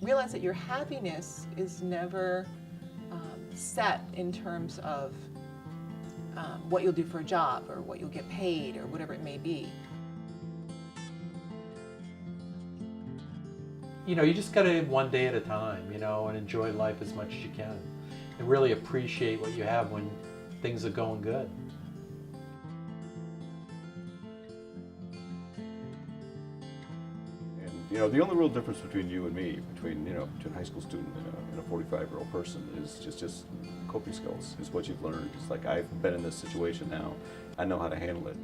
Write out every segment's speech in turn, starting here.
realize that your happiness is never set in terms of what you'll do for a job or what you'll get paid or whatever it may be. You know, you just gotta live one day at a time, you know, and enjoy life as much as you can. And really appreciate what you have when things are going good. You know, the only real difference between you and me, between a high school student and a 45-year-old person, is just coping skills. Is what you've learned. It's like, I've been in this situation now. I know how to handle it.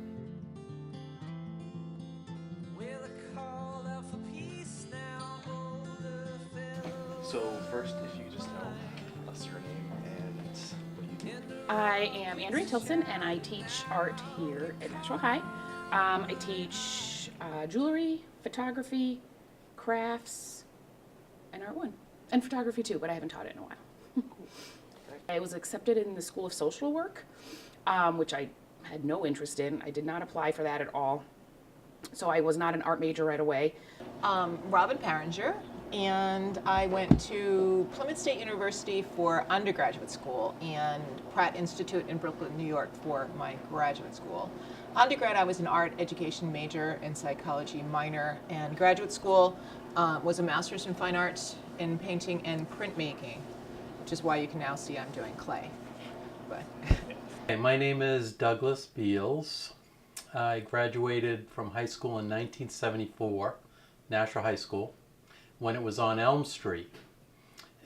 So first, if you just tell us your name and what you do. I am Andrea Tilson, and I teach art here at Nashua High. I teach jewelry, photography, crafts, and art one. And photography too, but I haven't taught it in a while. I was accepted in the School of Social Work, which I had no interest in. I did not apply for that at all. So I was not an art major right away. Robin Peringer, and I went to Plymouth State University for undergraduate school and Pratt Institute in Brooklyn, New York for my graduate school. Undergrad, I was an art education major and psychology minor, and graduate school was a master's in fine arts in painting and printmaking, which is why you can now see I'm doing clay. But Hey, my name is Douglas Beals. I graduated from high school in 1974, Nashua High School, when it was on Elm Street.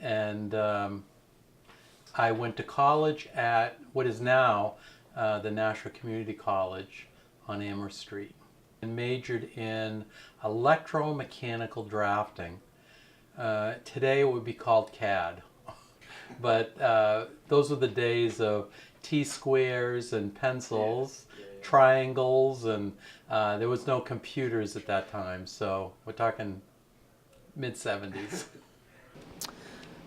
And I went to college at what is now the Nashua Community College on Amherst Street, and majored in electromechanical drafting. Today it would be called CAD. But those were the days of T-squares and pencils, triangles, and there was no computers at that time, so we're talking mid-70s.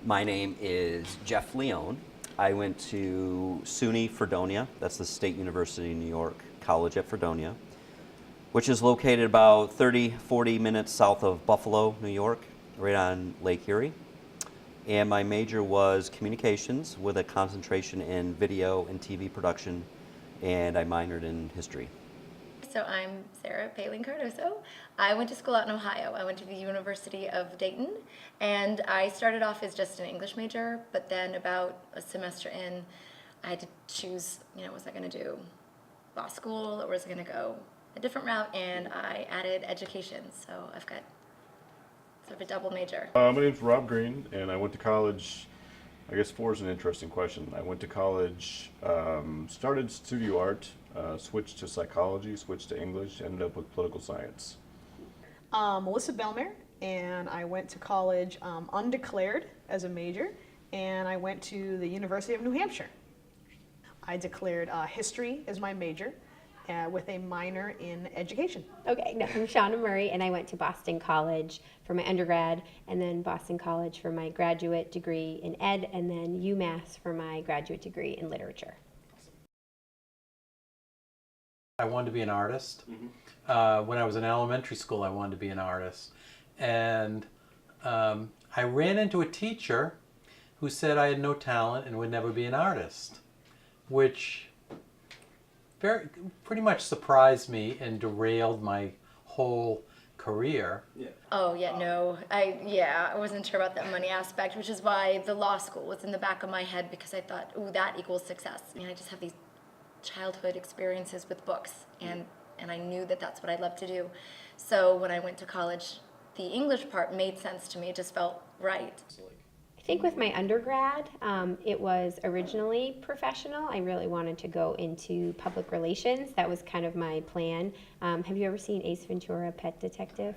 My name is Jeff Leone. I went to SUNY Fredonia, that's the State University of New York College at Fredonia, which is located about 30-40 minutes south of Buffalo, New York, right on Lake Erie. And my major was communications with a concentration in video and TV production, and I minored in history. So I'm Sarah Paling Cardoso. I went to school out in Ohio. I went to the University of Dayton, and I started off as just an English major, but then about a semester in, I had to choose, was I going to do law school or was I going to go a different route, and I added education, so I've got sort of a double major. My name's Rob Greene, and I went to college. I guess four is an interesting question. I went to college, started studio art, switched to psychology, switched to English, ended up with political science. Melissa Bellemare, and I went to college undeclared as a major, and I went to the University of New Hampshire. I declared history as my major with a minor in education. Okay, no, I'm Shauna Murray, and I went to Boston College for my undergrad, and then Boston College for my graduate degree in ed, and then UMass for my graduate degree in literature. I wanted to be an artist. When I was in elementary school, I wanted to be an artist. And I ran into a teacher who said I had no talent and would never be an artist, which pretty much surprised me and derailed my whole career. Oh yeah, no, I wasn't sure about that money aspect, which is why the law school was in the back of my head, because I thought, ooh, that equals success. I just have these childhood experiences with books, and I knew that that's what I loved to do. So when I went to college, the English part made sense to me. It just felt right. I think with my undergrad, it was originally professional. I really wanted to go into public relations. That was kind of my plan. Have you ever seen Ace Ventura: Pet Detective?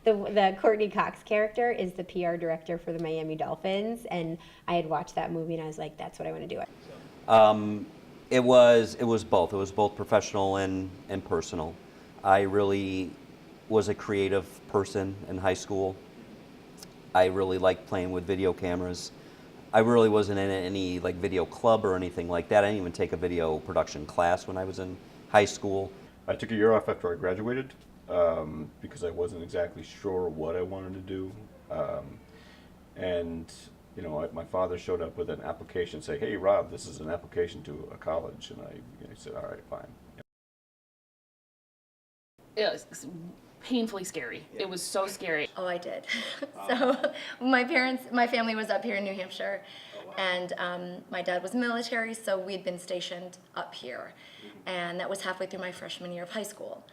The Courtney Cox character is the PR director for the Miami Dolphins, and I had watched that movie and I was like, that's what I want to do. It was both. It was both professional and personal. I really was a creative person in high school. I really liked playing with video cameras. I really wasn't in any video club or anything like that. I didn't even take a video production class when I was in high school. I took a year off after I graduated because I wasn't exactly sure what I wanted to do. And you know, my father showed up with an application, say, "Hey, Rob, this is an application to a college," and I said, "All right, fine." It was painfully scary. It was so scary. Oh, I did. So my family was up here in New Hampshire, and my dad was military, so we'd been stationed up here. And that was halfway through my freshman year of high school.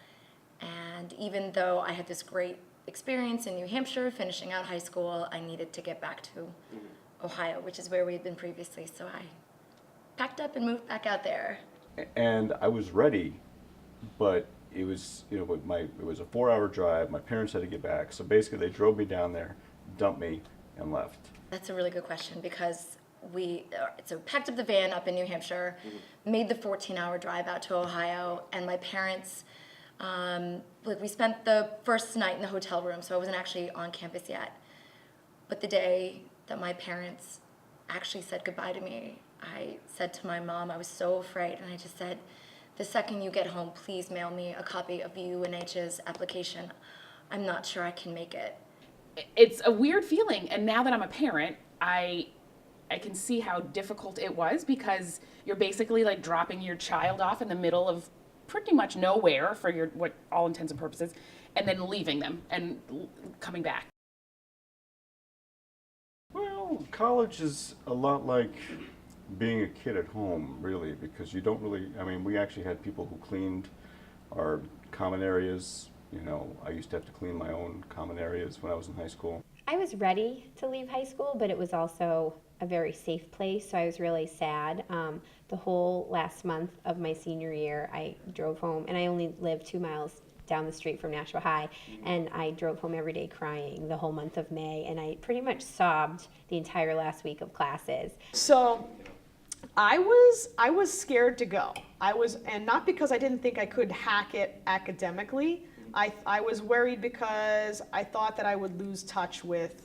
And even though I had this great experience in New Hampshire, finishing out high school, I needed to get back to Ohio, which is where we had been previously. So I packed up and moved back out there. And I was ready, but it was, you know, it was a 4-hour drive. My parents had to get back, so basically they drove me down there, dumped me, and left. That's a really good question, because we packed up the van up in New Hampshire, made the 14-hour drive out to Ohio, and my parents, we spent the first night in the hotel room, so I wasn't actually on campus yet. But the day that my parents actually said goodbye to me, I said to my mom, I was so afraid, and I just said, "The second you get home, please mail me a copy of UNH's application. I'm not sure I can make it." It's a weird feeling, and now that I'm a parent, I can see how difficult it was, because you're basically like dropping your child off in the middle of pretty much nowhere for what all intents and purposes, and then leaving them and coming back. Well, college is a lot like being a kid at home, really, because you don't really, I mean, we actually had people who cleaned our common areas. You know, I used to have to clean my own common areas when I was in high school. I was ready to leave high school, but it was also a very safe place, so I was really sad. The whole last month of my senior year, I drove home, and I only lived 2 miles down the street from Nashua High, and I drove home every day crying the whole month of May, and I pretty much sobbed the entire last week of classes. So I was scared to go. And not because I didn't think I could hack it academically. I was worried because I thought that I would lose touch with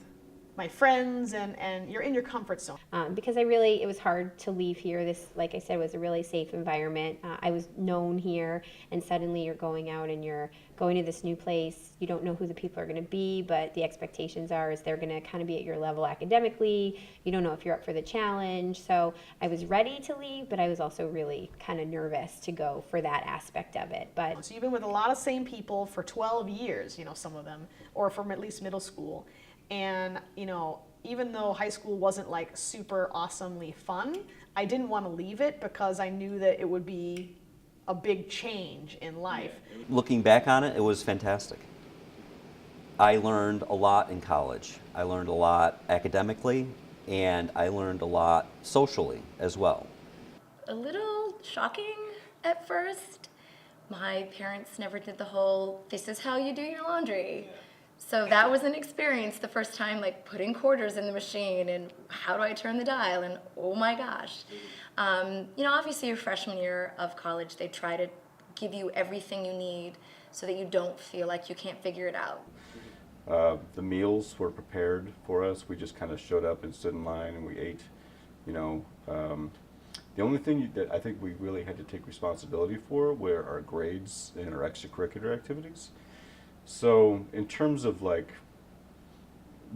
my friends, and you're in your comfort zone. Because it was hard to leave here. This, like I said, was a really safe environment. I was known here, and suddenly you're going out and you're going to this new place. You don't know who the people are going to be, but the expectations is they're going to kind of be at your level academically. You don't know if you're up for the challenge. So I was ready to leave, but I was also really kind of nervous to go for that aspect of it. But so you've been with a lot of same people for 12 years, you know, some of them, or from at least middle school. And, you know, even though high school wasn't like super awesomely fun, I didn't want to leave it because I knew that it would be a big change in life. Looking back on it, it was fantastic. I learned a lot in college. I learned a lot academically, and I learned a lot socially as well. A little shocking at first. My parents never did the whole, "This is how you do your laundry." So that was an experience the first time, like putting quarters in the machine and how do I turn the dial, and oh my gosh. You know, obviously your freshman year of college, they try to give you everything you need so that you don't feel like you can't figure it out. The meals were prepared for us. We just kind of showed up and stood in line and we ate, you know. The only thing that I think we really had to take responsibility for were our grades and our extracurricular activities. So in terms of like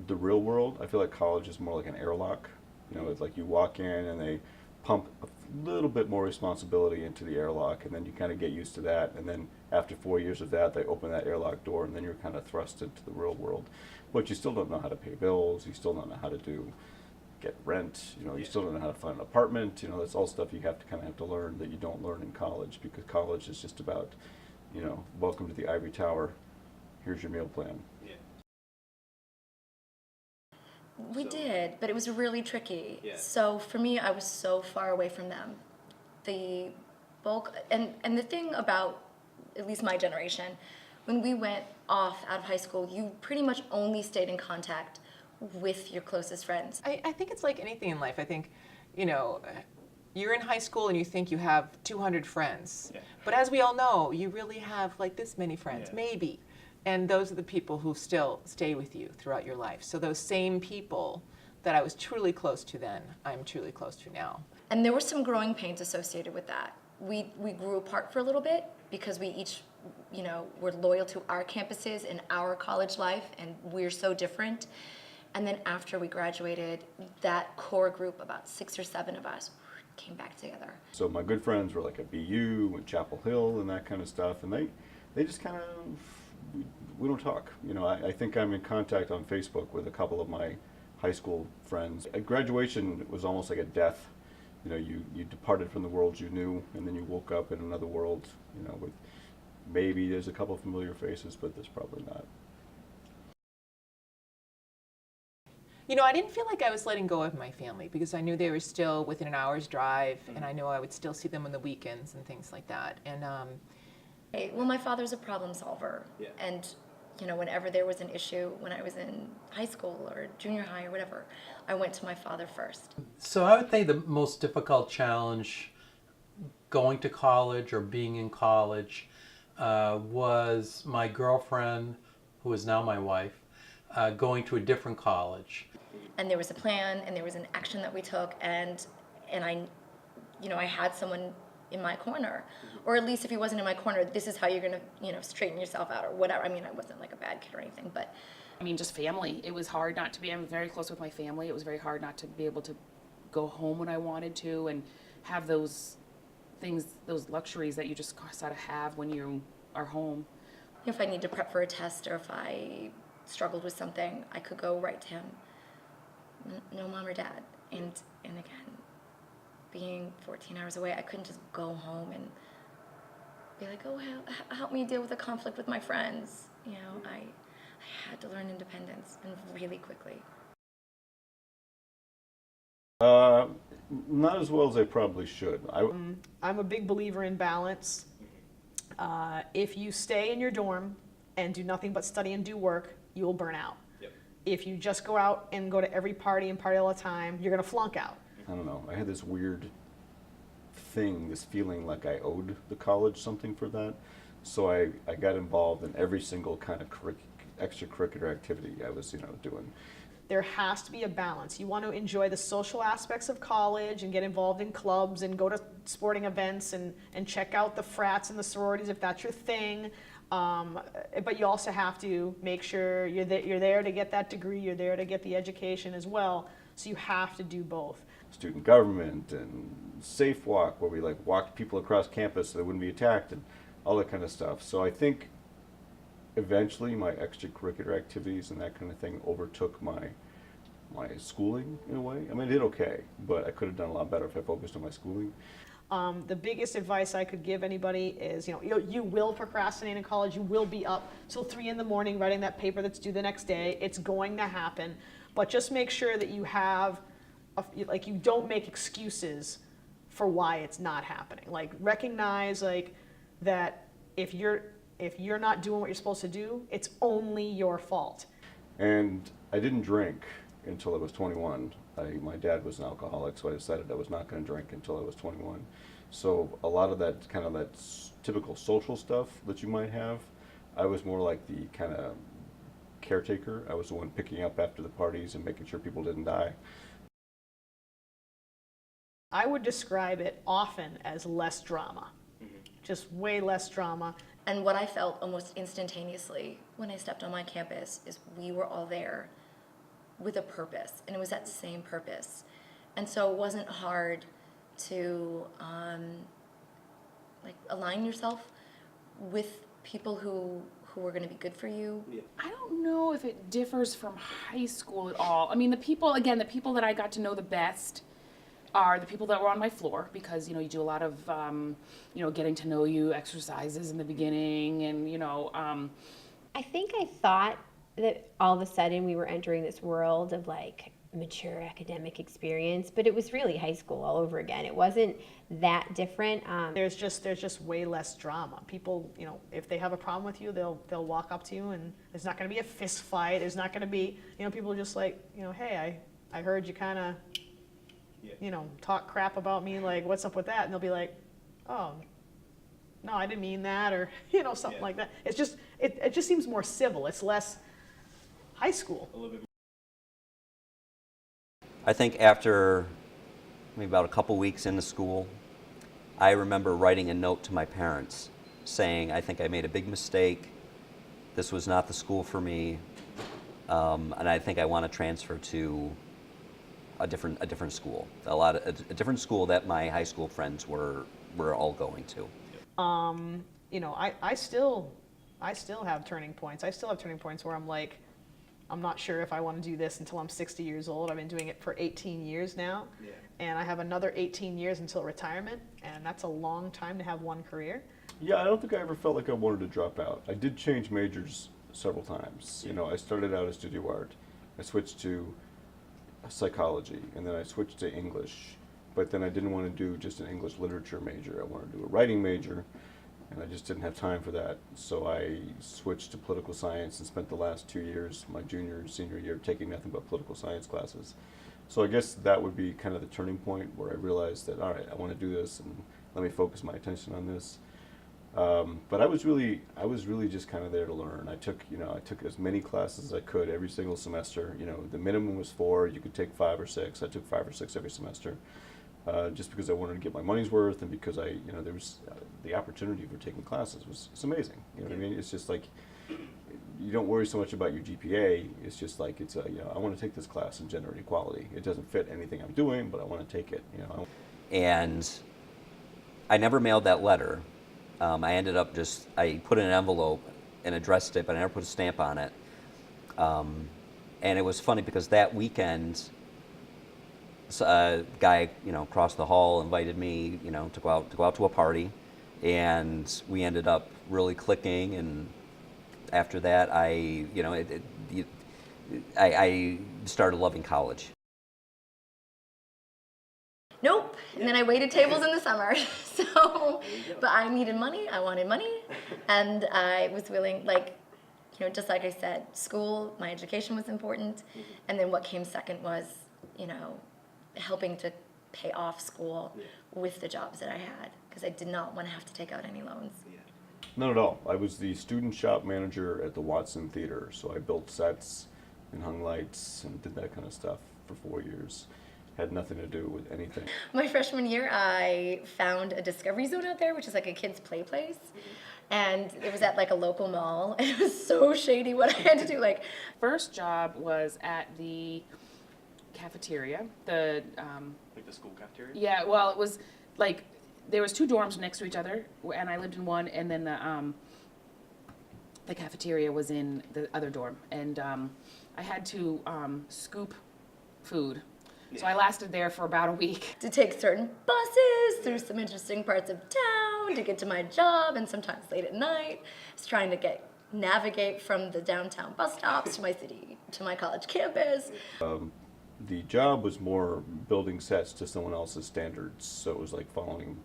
the real world, I feel like college is more like an airlock. You know, it's like you walk in and they pump a little bit more responsibility into the airlock, and then you kind of get used to that, and then after 4 years of that, they open that airlock door, and then you're kind of thrust into the real world. But you still don't know how to pay bills, you still don't know how to get rent, you know, you still don't know how to find an apartment, you know, that's all stuff you have to learn that you don't learn in college, because college is just about, you know, welcome to the ivory tower, here's your meal plan. We did, but it was really tricky. Yeah. So for me, I was so far away from them. The bulk, and the thing about, at least my generation, when we went off out of high school, you pretty much only stayed in contact with your closest friends. I think it's like anything in life. I think, you know, you're in high school and you think you have 200 friends. Yeah. But as we all know, you really have like this many friends, Yeah. maybe. And those are the people who still stay with you throughout your life. So those same people that I was truly close to then, I'm truly close to now. And there were some growing pains associated with that. We grew apart for a little bit because we each, you know, were loyal to our campuses and our college life, and we're so different. And then after we graduated, that core group, about 6 or 7 of us, came back together. So my good friends were like at BU and Chapel Hill and that kind of stuff, and they just kind of, we don't talk. You know, I think I'm in contact on Facebook with a couple of my high school friends. At graduation was almost like a death. You know, you departed from the world you knew, and then you woke up in another world, you know, with maybe there's a couple of familiar faces, but there's probably not. You know, I didn't feel like I was letting go of my family because I knew they were still within an hour's drive, and I knew I would still see them on the weekends and things like that. And well, my father's a problem solver, and you know, whenever there was an issue when I was in high school or junior high or whatever, I went to my father first. So I would say the most difficult challenge going to college or being in college was my girlfriend, who is now my wife, going to a different college. And there was a plan, and there was an action that we took, and I, you know, I had someone in my corner, or at least if he wasn't in my corner, this is how you're gonna, you know, straighten yourself out or whatever. I mean, I wasn't like a bad kid or anything, but. I mean, just family. It was hard not to be, I'm very close with my family. It was very hard not to be able to go home when I wanted to and have those things, those luxuries that you just sort of have when you are home. If I need to prep for a test or if I struggled with something, I could go right to him. No mom or dad. And again, being 14 hours away, I couldn't just go home and be like, oh, help me deal with a conflict with my friends. You know, I had to learn independence, and really quickly. Not as well as I probably should. I'm a big believer in balance. If you stay in your dorm and do nothing but study and do work, you will burn out. If you just go out and go to every party and party all the time, you're going to flunk out. I don't know. I had this weird thing, this feeling like I owed the college something for that. So I got involved in every single kind of extracurricular activity I was, you know, doing. There has to be a balance. You want to enjoy the social aspects of college and get involved in clubs and go to sporting events and check out the frats and the sororities if that's your thing. But you also have to make sure you're there to get that degree, you're there to get the education as well. So you have to do both. Student government and Safe Walk, where we like walked people across campus so they wouldn't be attacked and all that kind of stuff. So I think eventually my extracurricular activities and that kind of thing overtook my schooling in a way. I mean, I did okay, but I could have done a lot better if I focused on my schooling. The biggest advice I could give anybody is, you will procrastinate in college. You will be up till 3 in the morning writing that paper that's due the next day. It's going to happen, but just make sure that you have, you don't make excuses for why it's not happening. Like, recognize that if you're not doing what you're supposed to do, it's only your fault. And I didn't drink until I was 21. My dad was an alcoholic, so I decided I was not going to drink until I was 21. So a lot of that typical social stuff that you might have, I was more like the kind of caretaker. I was the one picking up after the parties and making sure people didn't die. I would describe it often as less drama, just way less drama. And what I felt almost instantaneously when I stepped on my campus is we were all there with a purpose, and it was that same purpose. And so it wasn't hard to align yourself with people who were going to be good for you. I don't know if it differs from high school at all. I mean, the people that I got to know the best are the people that were on my floor, because you do a lot of getting to know you exercises in the beginning, and I think I thought that all of a sudden we were entering this world of mature academic experience, but it was really high school all over again. It wasn't that different. There's just way less drama. People, if they have a problem with you, they'll walk up to you, and there's not going to be a fist fight. There's not going to be, people are just hey, I heard you kind of, talk crap about me. What's up with that? And they'll be like, oh, no, I didn't mean that, or something like that. It's just it just seems more civil. It's less high school. I think after maybe about a couple weeks into school, I remember writing a note to my parents saying, I think I made a big mistake. This was not the school for me. and I think I want to transfer to a different school, a different school that my high school friends were all going to. You know, I still have turning points. I still have turning points where I'm like, I'm not sure if I want to do this until I'm 60 years old. I've been doing it for 18 years now, and I have another 18 years until retirement, and that's a long time to have one career. Yeah, I don't think I ever felt like I wanted to drop out. I did change majors several times. You know, I started out as studio art. I switched to psychology, and then I switched to English. But then I didn't want to do just an English literature major. I wanted to do a writing major, and I just didn't have time for that. So I switched to political science and spent the last 2 years, my junior and senior year, taking nothing but political science classes. So I guess that would be kind of the turning point where I realized that, all right, I want to do this, and let me focus my attention on this. But I was really just kind of there to learn. I took as many classes as I could every single semester. You know, the minimum was 4. You could take 5 or 6. I took 5 or 6 every semester, just because I wanted to get my money's worth, and because there was the opportunity for taking classes it's amazing. You know what I mean? It's just like you don't worry so much about your GPA. It's just like I want to take this class in gender equality. It doesn't fit anything I'm doing, but I want to take it. You know. And I never mailed that letter. I ended up I put it in an envelope and addressed it, but I never put a stamp on it. And it was funny because that weekend, a guy, across the hall invited me, to go out to a party, and we ended up really clicking. And after that, I started loving college. Nope. And then I waited tables in the summer. But I needed money. I wanted money. And I was willing, just like I said, school, my education was important. And then what came second was, helping to pay off school with the jobs that I had, because I did not want to have to take out any loans. Not at all. I was the student shop manager at the Watson Theater, so I built sets and hung lights and did that kind of stuff for 4 years. Had nothing to do with anything. My freshman year, I found a Discovery Zone out there, which is like a kid's play place. And it was at a local mall. It was so shady what I had to do. First job was at the cafeteria. The school cafeteria? Yeah, well, it was there was 2 dorms next to each other, and I lived in one, and then the cafeteria was in the other dorm. And I had to scoop food. So I lasted there for about a week. To take certain buses through some interesting parts of town to get to my job, and sometimes late at night. I was trying to navigate from the downtown bus stops to my college campus. The job was more building sets to someone else's standards, so it was like following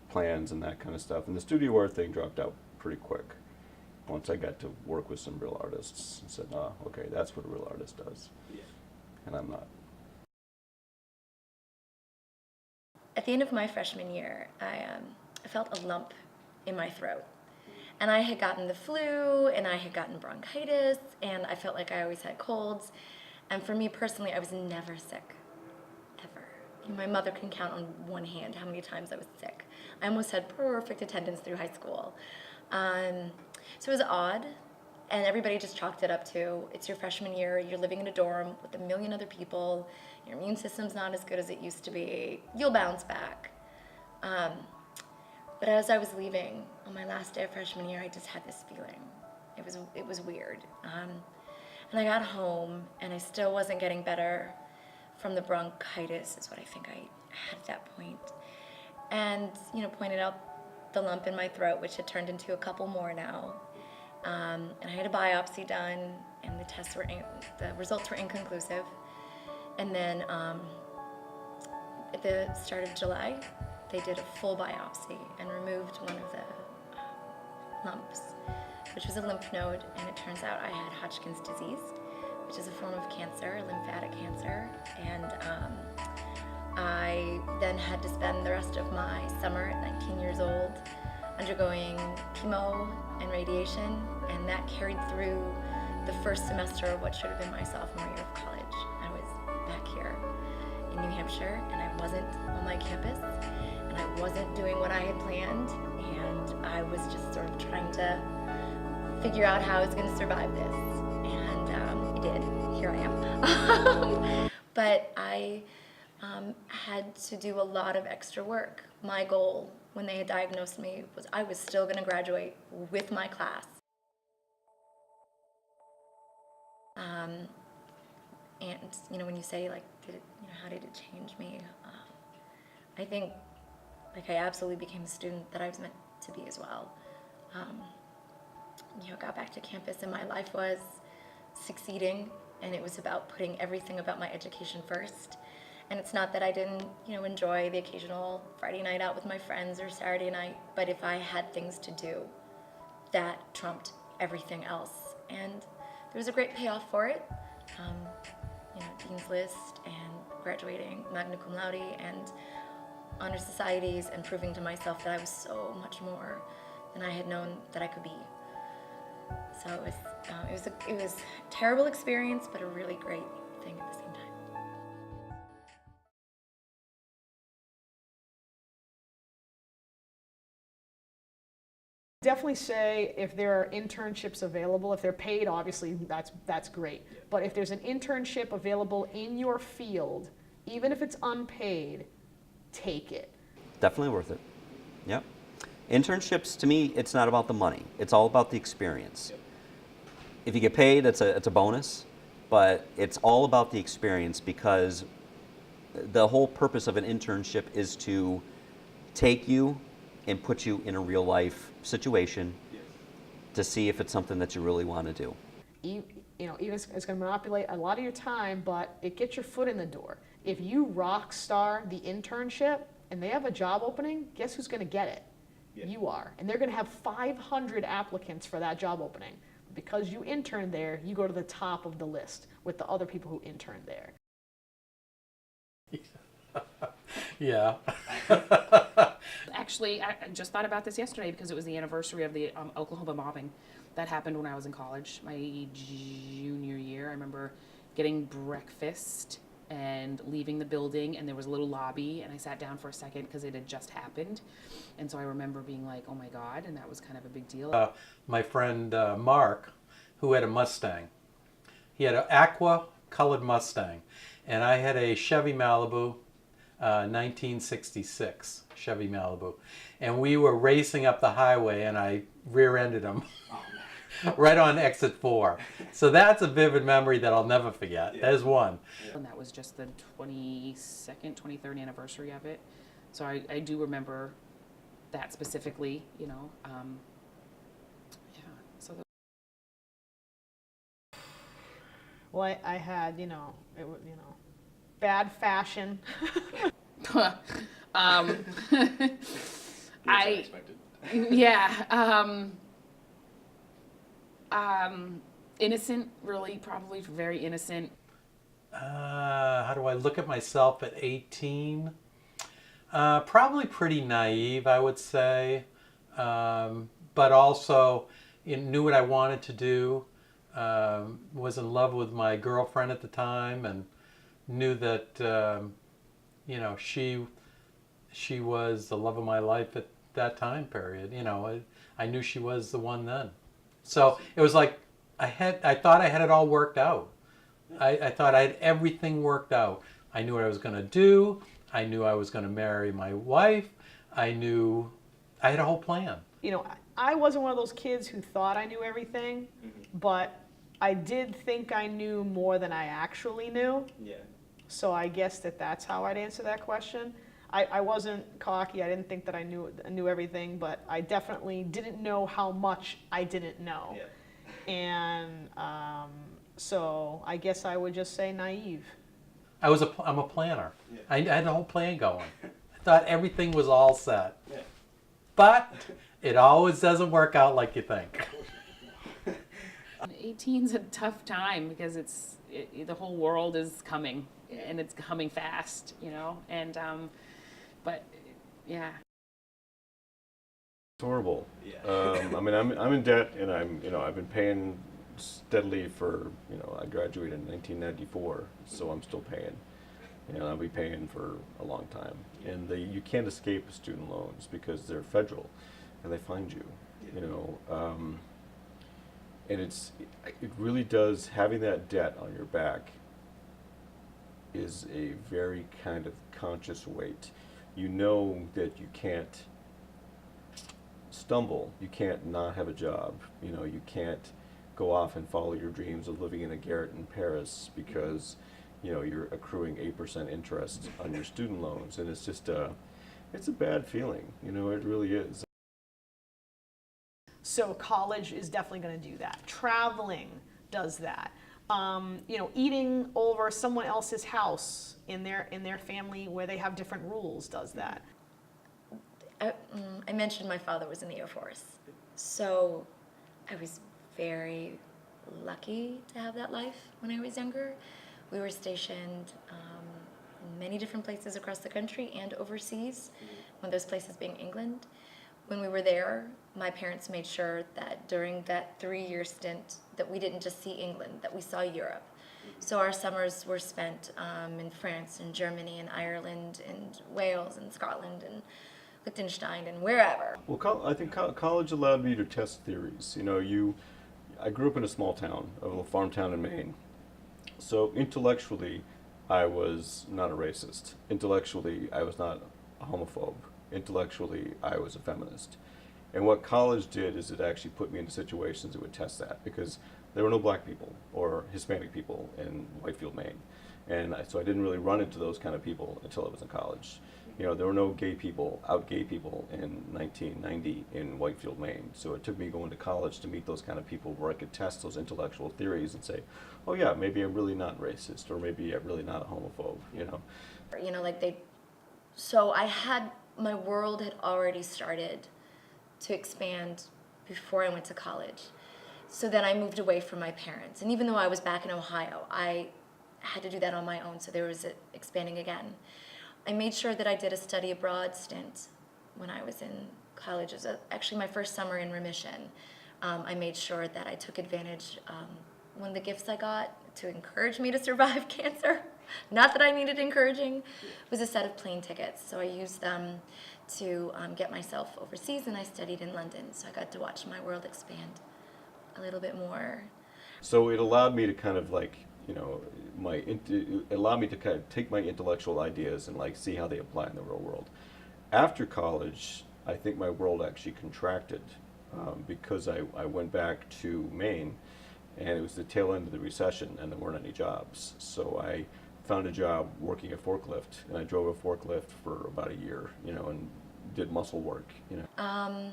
plans and that kind of stuff. And the studio art thing dropped out pretty quick once I got to work with some real artists and said, okay, that's what a real artist does. Yeah. And I'm not. At the end of my freshman year, I felt a lump in my throat. And I had gotten the flu, and I had gotten bronchitis, and I felt like I always had colds. And for me personally, I was never sick, ever. My mother can count on one hand how many times I was sick. I almost had perfect attendance through high school. So it was odd, and everybody just chalked it up to, it's your freshman year, you're living in a dorm with 1 million other people, your immune system's not as good as it used to be, you'll bounce back. But as I was leaving on my last day of freshman year, I just had this feeling. It was weird. And I got home, and I still wasn't getting better from the bronchitis, is what I think I had at that point. And, pointed out the lump in my throat, which had turned into a couple more now. And I had a biopsy done, and the results were inconclusive. And then at the start of July, they did a full biopsy and removed one of the lumps, which was a lymph node, and it turns out I had Hodgkin's disease, which is a form of cancer, lymphatic cancer. And I then had to spend the rest of my summer at 19 years old undergoing chemo and radiation, and that carried through the first semester of what should have been my sophomore year of college. I was back here in New Hampshire, and I wasn't on my campus, and I wasn't doing what I had planned, and I was just sort of trying to figure out how I was going to survive this, and I did. here I am. But I had to do a lot of extra work. My goal when they had diagnosed me was I was still going to graduate with my class. And you know, when you say like, how did it change me? I think like I absolutely became the student that I was meant to be as well. You know, got back to campus and my life was succeeding, and it was about putting everything about my education first. And it's not that I didn't, you know, enjoy the occasional Friday night out with my friends or Saturday night, but if I had things to do, that trumped everything else. And there was a great payoff for it. You know, Dean's List and graduating magna cum laude and honor societies and proving to myself that I was so much more than I had known that I could be. So it was a terrible experience, but a really great thing at the same time. Definitely say if there are internships available, if they're paid, obviously that's great. But if there's an internship available in your field, even if it's unpaid, take it. Definitely worth it. Yep. Internships, to me, it's not about the money. It's all about the experience. If you get paid, it's a bonus, but it's all about the experience, because the whole purpose of an internship is to take you and put you in a real life situation to see if it's something that you really want to do. You know, even it's going to manipulate a lot of your time, but it gets your foot in the door. If you rock star the internship and they have a job opening, guess who's going to get it? Yeah. You are. And they're going to have 500 applicants for that job opening. Because you interned there, you go to the top of the list with the other people who interned there. Yeah. Actually, I just thought about this yesterday because it was the anniversary of the Oklahoma bombing that happened when I was in college, my junior year. I remember getting breakfast and leaving the building, and there was a little lobby, and I sat down for a second because it had just happened. And so I remember being like, oh my God, and that was kind of a big deal. My friend Mark, who had a Mustang, he had an aqua colored Mustang, and I had a Chevy Malibu, 1966 Chevy Malibu, and we were racing up the highway, and I rear-ended him right on exit 4. So that's a vivid memory that I'll never forget. There's one. And that was just the 22nd, 23rd anniversary of it. So I do remember that specifically, you know. Yeah. So. Well, I had, bad fashion. Innocent, really, probably very innocent. How do I look at myself at 18? Probably pretty naive, I would say, but also knew what I wanted to do. Was in love with my girlfriend at the time, and knew that she was the love of my life at that time period. I knew she was the one then. So it was like I thought I had it all worked out. I thought I had everything worked out. I knew what I was going to do. I knew I was going to marry my wife. I knew I had a whole plan. I wasn't one of those kids who thought I knew everything, but I did think I knew more than I actually knew. Yeah. So I guess that's how I'd answer that question. I wasn't cocky. I didn't think that I knew everything, but I definitely didn't know how much I didn't know. Yeah. And so I guess I would just say naive. I'm a planner. Yeah. I had a whole plan going. I thought everything was all set. Yeah. But it always doesn't work out like you think. 18's a tough time because the whole world is coming, and it's coming fast, and but yeah. It's horrible. Yeah. I'm in debt, and I've been paying steadily for, I graduated in 1994, so I'm still paying. And I'll be paying for a long time. And you can't escape student loans because they're federal, and they find you. And it really does, having that debt on your back is a very kind of conscious weight. You know that you can't stumble, you can't not have a job, you know, you can't go off and follow your dreams of living in a garret in Paris because, you know, you're accruing 8% interest on your student loans, and it's just it's a bad feeling, you know, it really is. So college is definitely going to do that. Traveling does that. You know, eating over someone else's house in their family where they have different rules does that. I mentioned my father was in the Air Force, so I was very lucky to have that life when I was younger. We were stationed in many different places across the country and overseas, one of those places being England. When we were there, my parents made sure that during that 3-year stint that we didn't just see England, that we saw Europe. So our summers were spent in France and Germany and Ireland and Wales and Scotland and Liechtenstein and wherever. Well, I think college allowed me to test theories. You know, I grew up in a small town, a little farm town in Maine. So intellectually, I was not a racist. Intellectually, I was not a homophobe. Intellectually, I was a feminist. And what college did is it actually put me into situations that would test that, because there were no black people or Hispanic people in Whitefield, Maine. And so I didn't really run into those kind of people until I was in college. You know, there were no gay people in 1990 in Whitefield, Maine. So it took me going to college to meet those kind of people where I could test those intellectual theories and say, oh yeah, maybe I'm really not racist, or maybe I'm really not a homophobe, you know. You know, so my world had already started to expand before I went to college. So then I moved away from my parents. And even though I was back in Ohio, I had to do that on my own, so there was expanding again. I made sure that I did a study abroad stint when I was in college. It was actually my first summer in remission. I made sure that I took advantage. One of the gifts I got to encourage me to survive cancer, not that I needed encouraging, was a set of plane tickets. So I used them to get myself overseas, and I studied in London. So I got to watch my world expand a little bit more. So it allowed me to kind of like, you know, it allowed me to kind of take my intellectual ideas and like see how they apply in the real world. After college, I think my world actually contracted because I went back to Maine, and it was the tail end of the recession, and there weren't any jobs. So I found a job working a forklift, and I drove a forklift for about a year, you know, and did muscle work, you know.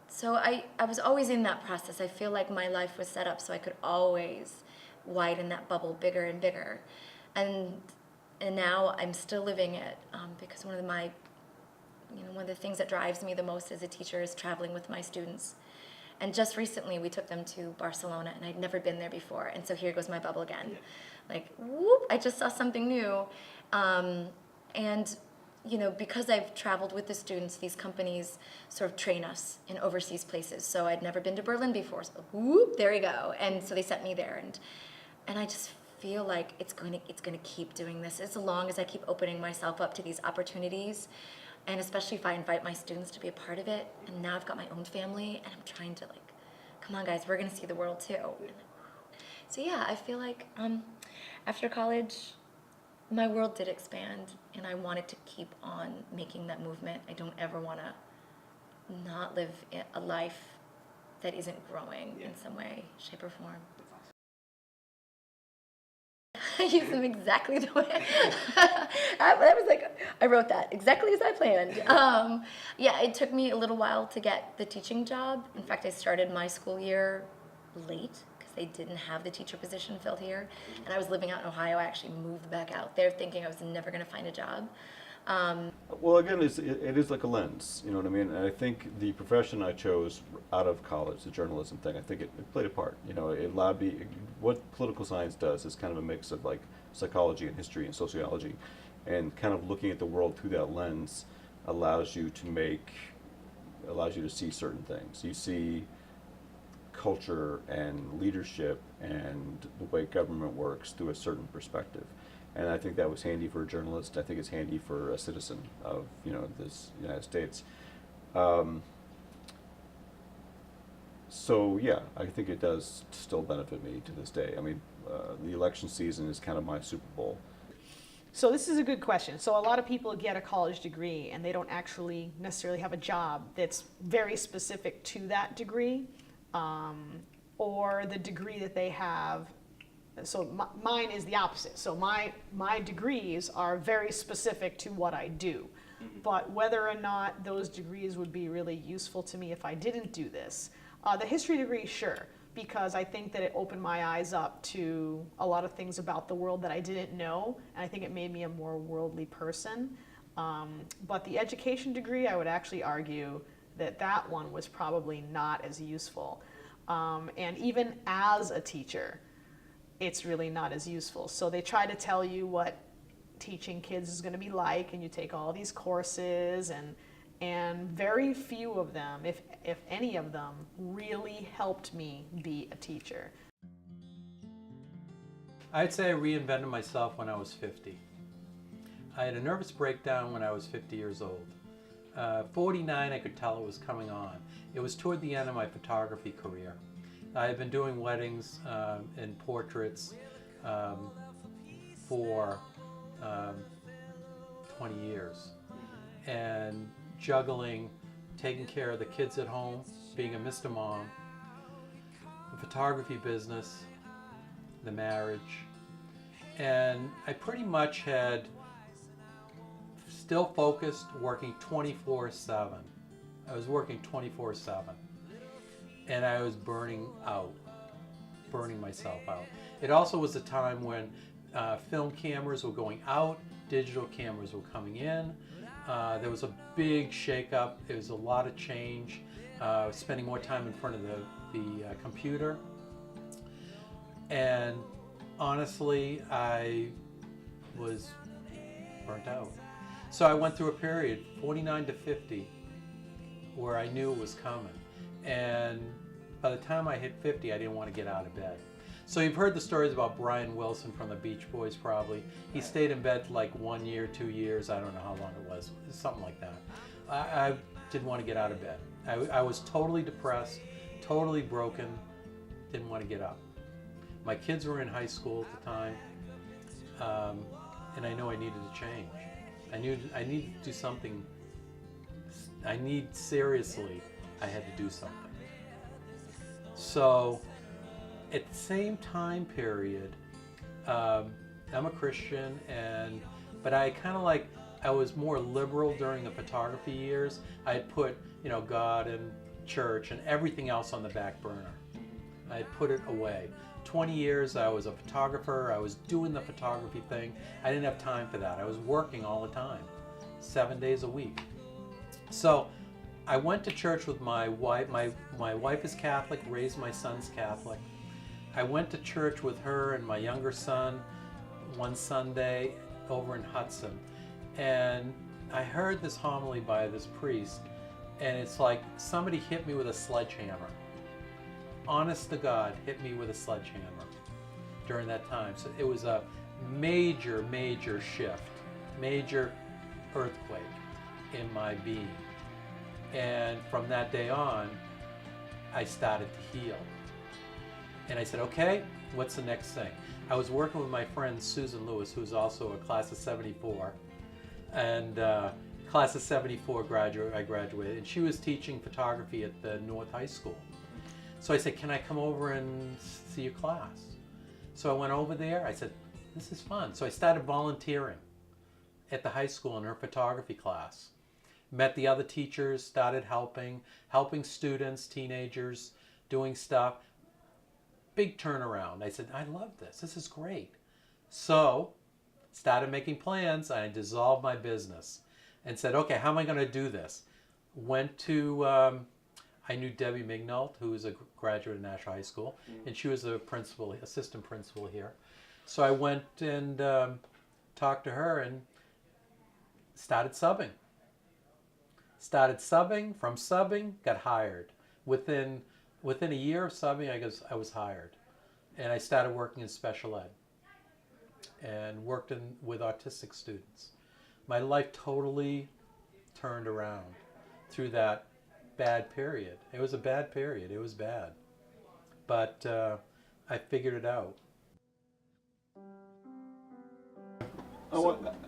So I was always in that process. I feel like my life was set up so I could always widen that bubble bigger and bigger. And now I'm still living it because one of the things that drives me the most as a teacher is traveling with my students. And just recently we took them to Barcelona, and I'd never been there before. And so here goes my bubble again. Yeah. Like, whoop, I just saw something new. And you know, because I've traveled with the students, these companies sort of train us in overseas places. So I'd never been to Berlin before, so whoop, there you go. And so they sent me there, and I just feel like it's going to keep doing this as long as I keep opening myself up to these opportunities, and especially if I invite my students to be a part of it. And now I've got my own family, and I'm trying to like, come on guys, we're going to see the world too. So yeah, I feel like after college, my world did expand, and I wanted to keep on making that movement. I don't ever want to not live a life that isn't growing in some way, shape, or form. I use them exactly the way. That was like, I wrote that exactly as I planned. Yeah, it took me a little while to get the teaching job. In fact, I started my school year late, they didn't have the teacher position filled here, and I was living out in Ohio. I actually moved back out there thinking I was never going to find a job. Well, again, it is like a lens, you know what I mean? And I think the profession I chose out of college, the journalism thing, I think it played a part. You know, it allowed me, what political science does is kind of a mix of like psychology and history and sociology, and kind of looking at the world through that lens allows you to see certain things. You see culture and leadership and the way government works through a certain perspective, and I think that was handy for a journalist. I think it's handy for a citizen of, you know, this United States. So yeah, I think it does still benefit me to this day. I mean, the election season is kind of my Super Bowl. So this is a good question. So a lot of people get a college degree and they don't actually necessarily have a job that's very specific to that degree, or the degree that they have. So mine is the opposite. So my degrees are very specific to what I do. But whether or not those degrees would be really useful to me if I didn't do this, the history degree, sure, because I think that it opened my eyes up to a lot of things about the world that I didn't know, and I think it made me a more worldly person. But the education degree, I would actually argue that that one was probably not as useful. And even as a teacher, it's really not as useful. So they try to tell you what teaching kids is going to be like, and you take all these courses, and very few of them, if any of them, really helped me be a teacher. I'd say I reinvented myself when I was 50. I had a nervous breakdown when I was 50 years old. 49, I could tell it was coming on. It was toward the end of my photography career. I had been doing weddings and portraits for 20 years, and juggling taking care of the kids at home, being a Mr. Mom, the photography business, the marriage, and I pretty much had still focused, working 24/7. I was working 24/7, and I was burning myself out. It also was a time when film cameras were going out, digital cameras were coming in. There was a big shakeup. There was a lot of change. Spending more time in front of the computer. And honestly, I was burnt out. So I went through a period, 49 to 50, where I knew it was coming. And by the time I hit 50, I didn't want to get out of bed. So you've heard the stories about Brian Wilson from the Beach Boys, probably. He stayed in bed for like 1 year, 2 years. I don't know how long it was, something like that. I didn't want to get out of bed. I was totally depressed, totally broken, didn't want to get up. My kids were in high school at the time, and I know I needed to change. I needed to do something. Seriously, I had to do something. So, at the same time period, I'm a Christian, but I kind of I was more liberal during the photography years. I had put, God and church and everything else on the back burner. I had put it away. 20 years I was a photographer. I was doing the photography thing. I didn't have time for that. I was working all the time, 7 days a week. So I went to church with my wife. My wife is Catholic, raised my sons Catholic. I went to church with her and my younger son one Sunday over in Hudson, and I heard this homily by this priest, and it's like somebody hit me with a sledgehammer. Honest to God, hit me with a sledgehammer during that time. So it was a major, major shift, major earthquake in my being. And from that day on, I started to heal. And I said, okay, what's the next thing? I was working with my friend Susan Lewis, who's also a class of 74. And class of 74 I graduated, and she was teaching photography at the North High School. So I said, can I come over and see your class? So I went over there. I said, this is fun. So I started volunteering at the high school in her photography class. Met the other teachers, started helping students, teenagers, doing stuff. Big turnaround. I said, I love this. This is great. So started making plans. I dissolved my business and said, okay, how am I going to do this? Went to, I knew Debbie Mignault, who was a graduate of Nashua High School, and she was a assistant principal here. So I went and talked to her and started subbing. From subbing, got hired. Within a year of subbing, I was hired. And I started working in special ed and worked with autistic students. My life totally turned around through that bad period. It was a bad period. It was bad. But I figured it out.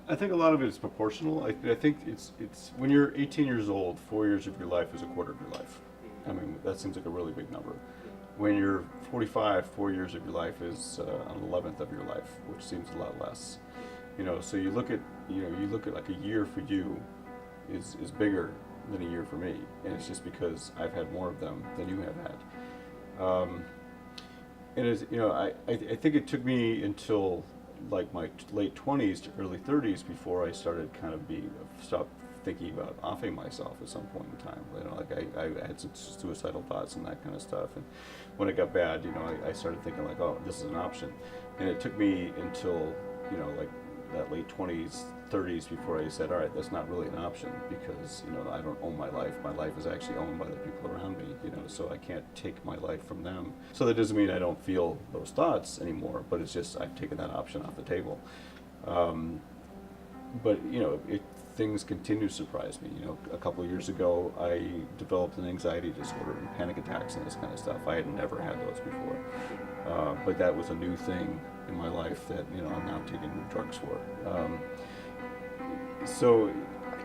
I think a lot of it is proportional. I think it's when you're 18 years old, 4 years of your life is a quarter of your life. I mean, that seems like a really big number. When you're 45, 4 years of your life is an 11th of your life, which seems a lot less. You know, so you look at like a year for you is bigger than a year for me, and it's just because I've had more of them than you have had. And it's, you know, I think it took me until like my late 20s to early 30s before I started kind of stopped thinking about offing myself at some point in time. You know, like I had some suicidal thoughts and that kind of stuff, and when it got bad, you know, I started thinking like, oh, this is an option. And it took me until, you know, like that late 20s, 30s before I said, all right, that's not really an option, because, you know, I don't own my life. My life is actually owned by the people around me, you know, so I can't take my life from them. So that doesn't mean I don't feel those thoughts anymore, but it's just I've taken that option off the table. But, you know, things continue to surprise me. You know, a couple of years ago, I developed an anxiety disorder and panic attacks and this kind of stuff. I had never had those before. But that was a new thing in my life that, you know, I'm now taking drugs for. So,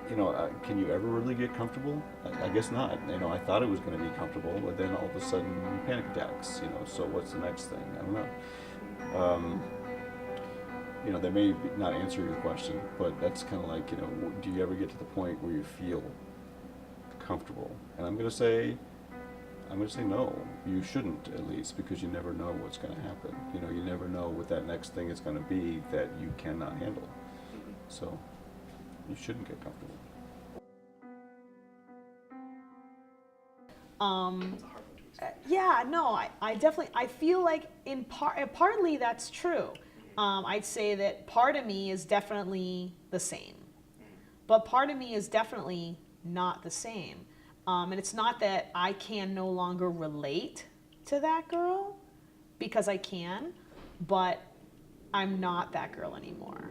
you know, can you ever really get comfortable? I guess not. You know, I thought it was going to be comfortable, but then all of a sudden, panic attacks, you know, so what's the next thing? I don't know. You know, they may not answer your question, but that's kind of like, you know, do you ever get to the point where you feel comfortable? And I'm going to say no, you shouldn't, at least, because you never know what's going to happen. You know, you never know what that next thing is going to be that you cannot handle. So you shouldn't get comfortable. Yeah, no, I definitely, I feel like partly that's true. I'd say that part of me is definitely the same, but part of me is definitely not the same. And it's not that I can no longer relate to that girl, because I can, but I'm not that girl anymore.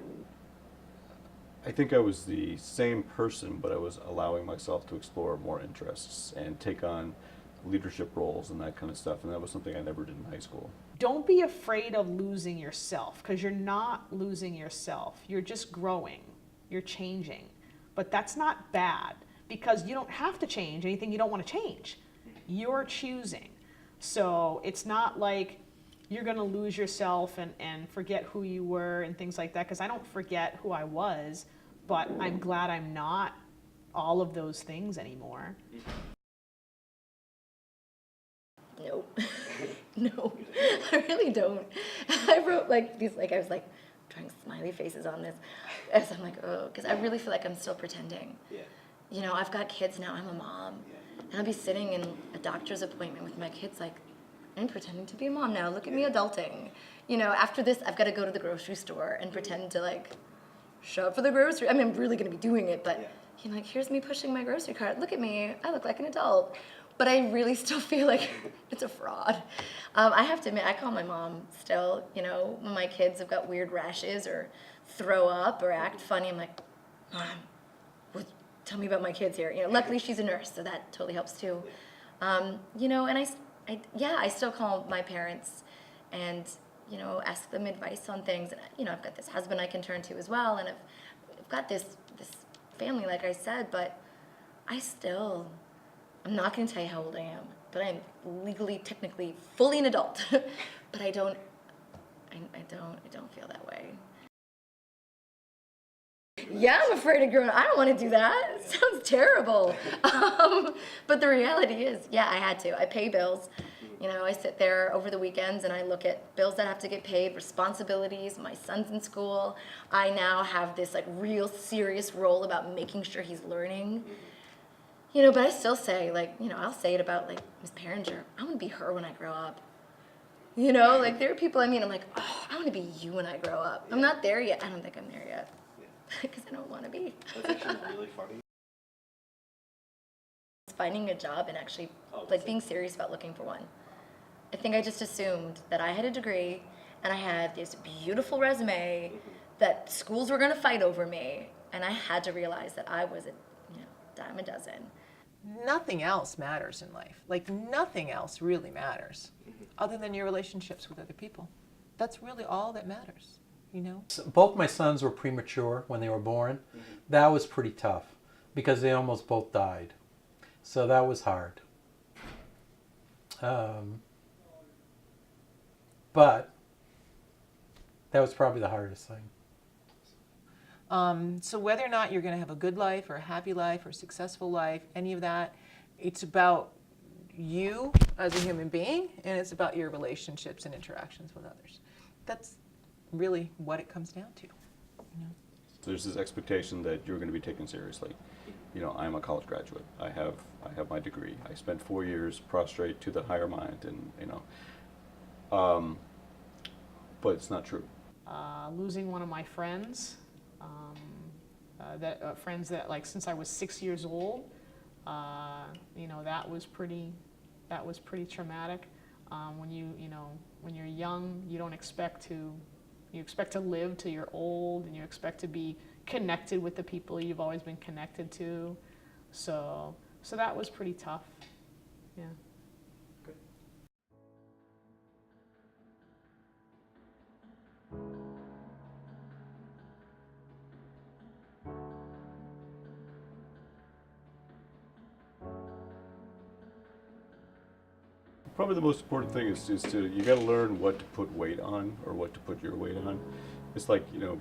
I think I was the same person, but I was allowing myself to explore more interests and take on leadership roles and that kind of stuff, and that was something I never did in high school. Don't be afraid of losing yourself, because you're not losing yourself. You're just growing. You're changing. But that's not bad, because you don't have to change anything you don't want to change. You're choosing. So it's not like you're going to lose yourself and forget who you were and things like that, because I don't forget who I was, but I'm glad I'm not all of those things anymore. Nope. No, I really don't. I wrote like these, like I was like drawing smiley faces on this, as I'm like, oh, because I really feel like I'm still pretending. Yeah. You know, I've got kids now, I'm a mom, and I'll be sitting in a doctor's appointment with my kids like, I'm pretending to be a mom now, look at me adulting. You know, after this, I've got to go to the grocery store and pretend to like, shop for the grocery. I mean, I'm really going to be doing it, but you know, like, here's me pushing my grocery cart, look at me, I look like an adult. But I really still feel like it's a fraud. I have to admit, I call my mom still, you know, when my kids have got weird rashes or throw up or act funny, I'm like, Mom, tell me about my kids here. You know, luckily she's a nurse, so that totally helps too. You know, and I still call my parents and, you know, ask them advice on things. And, you know, I've got this husband I can turn to as well, and I've got this family, like I said, but I'm not going to tell you how old I am, but I'm legally, technically, fully an adult. But I don't feel that way. Yeah, I'm afraid of growing up. I don't want to do that. It sounds terrible. But the reality is, yeah, I had to. I pay bills. You know, I sit there over the weekends and I look at bills that have to get paid, responsibilities, my son's in school. I now have this like real serious role about making sure he's learning. You know, but I still say, like, you know, I'll say it about, like, Miss Peringer. I want to be her when I grow up. You know, like, there are people I meet, I'm like, oh, I want to be you when I grow up. I'm not there yet. I don't think I'm there yet. Because I don't want to be. That's actually really funny. Finding a job and actually, like, being serious about looking for one. I think I just assumed that I had a degree and I had this beautiful resume that schools were going to fight over me. And I had to realize that I was a dime a dozen. nothing else matters in life. Like nothing else really matters other than your relationships with other people. That's really all that matters, you know? So both my sons were premature when they were born. That was pretty tough because they almost both died. So that was hard. But that was probably the hardest thing. So whether or not you're going to have a good life or a happy life or a successful life, any of that, it's about you as a human being, and it's about your relationships and interactions with others. That's really what it comes down to. You know? There's this expectation that you're going to be taken seriously. You know, I'm a college graduate. I have my degree. I spent 4 years prostrate to the higher mind, and you know, but it's not true. Losing one of my friends, friends that like since I was 6 years old, you know, that was pretty traumatic. When you're young, you don't expect to, you expect to live till you're old, and you expect to be connected with the people you've always been connected to. So that was pretty tough. Yeah. Probably the most important thing is to, you got to learn what to put weight on, or what to put your weight on. It's like, you know,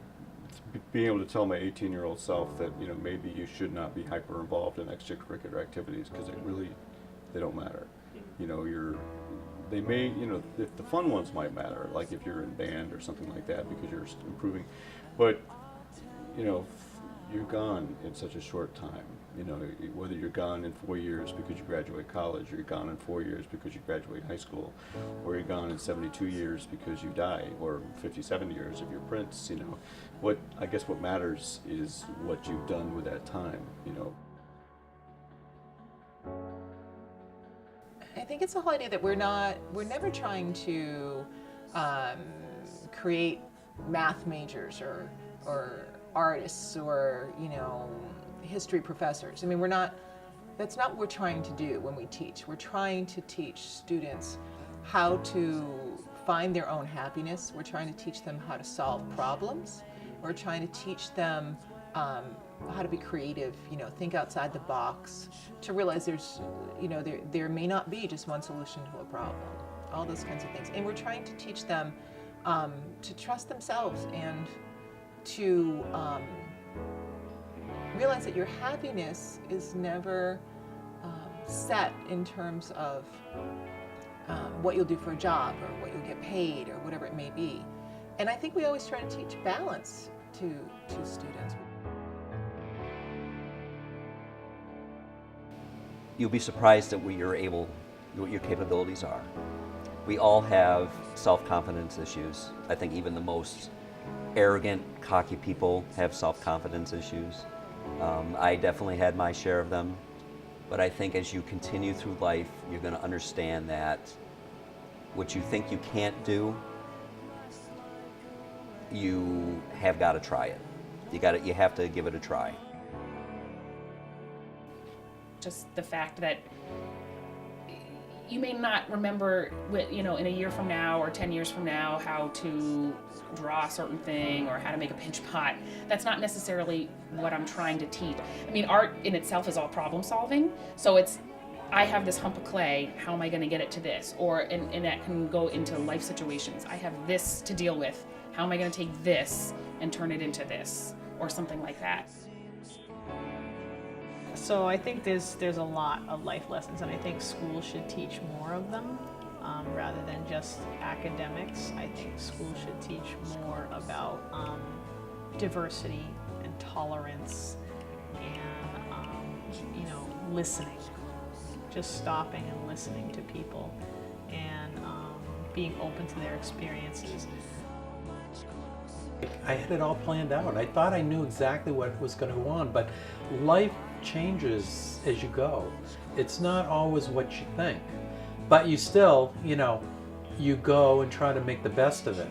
being able to tell my 18-year-old self that, you know, maybe you should not be hyper involved in extracurricular activities because they don't matter. You know, they may, you know, if the fun ones might matter, like if you're in band or something like that because you're improving, but, you know, you're gone in such a short time. You know, whether you're gone in 4 years because you graduate college, or you're gone in 4 years because you graduate high school, or you're gone in 72 years because you die, or 57 years if you're Prince, you know. I guess what matters is what you've done with that time, you know. I think it's the whole idea that we're never trying to create math majors or artists or, you know, history professors. I mean, that's not what we're trying to do when we teach. We're trying to teach students how to find their own happiness. We're trying to teach them how to solve problems. We're trying to teach them how to be creative, you know, think outside the box, to realize there's, you know, there may not be just one solution to a problem, all those kinds of things. And we're trying to teach them to trust themselves and to realize that your happiness is never set in terms of what you'll do for a job or what you'll get paid or whatever it may be. And I think we always try to teach balance to students. You'll be surprised at what your capabilities are. We all have self-confidence issues. I think even the most arrogant, cocky people have self-confidence issues. I definitely had my share of them, but I think as you continue through life, you're going to understand that what you think you can't do, you have got to try it. You have to give it a try. Just the fact that you may not remember, you know, in a year from now or 10 years from now how to draw a certain thing or how to make a pinch pot. That's not necessarily what I'm trying to teach. I mean, art in itself is all problem solving. So it's, I have this hump of clay, how am I going to get it to this? Or, and that can go into life situations. I have this to deal with. How am I going to take this and turn it into this? Or something like that. So I think there's a lot of life lessons, and I think schools should teach more of them rather than just academics. I think schools should teach more about diversity and tolerance and you know, listening, just stopping and listening to people and being open to their experiences. I had it all planned out. I thought I knew exactly what was going to go on, but life changes as you go. It's not always what you think, but you still, you know, you go and try to make the best of it.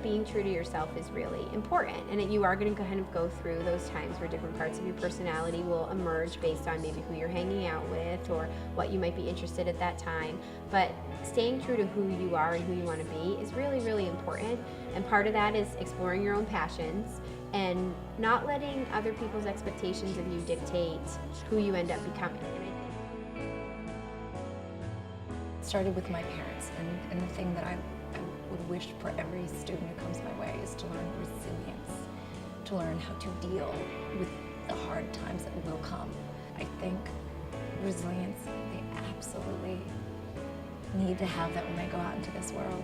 being true to yourself is really important, and you are going to kind of go through those times where different parts of your personality will emerge based on maybe who you're hanging out with or what you might be interested at that time. But staying true to who you are and who you want to be is really, really important. And part of that is exploring your own passions and not letting other people's expectations of you dictate who you end up becoming. It started with my parents, and the thing that I would wish for every student who comes my way is to learn resilience, to learn how to deal with the hard times that will come. I think resilience, they absolutely need to have that when they go out into this world.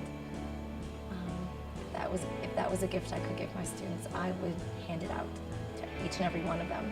If that was a gift I could give my students, I would hand it out to each and every one of them.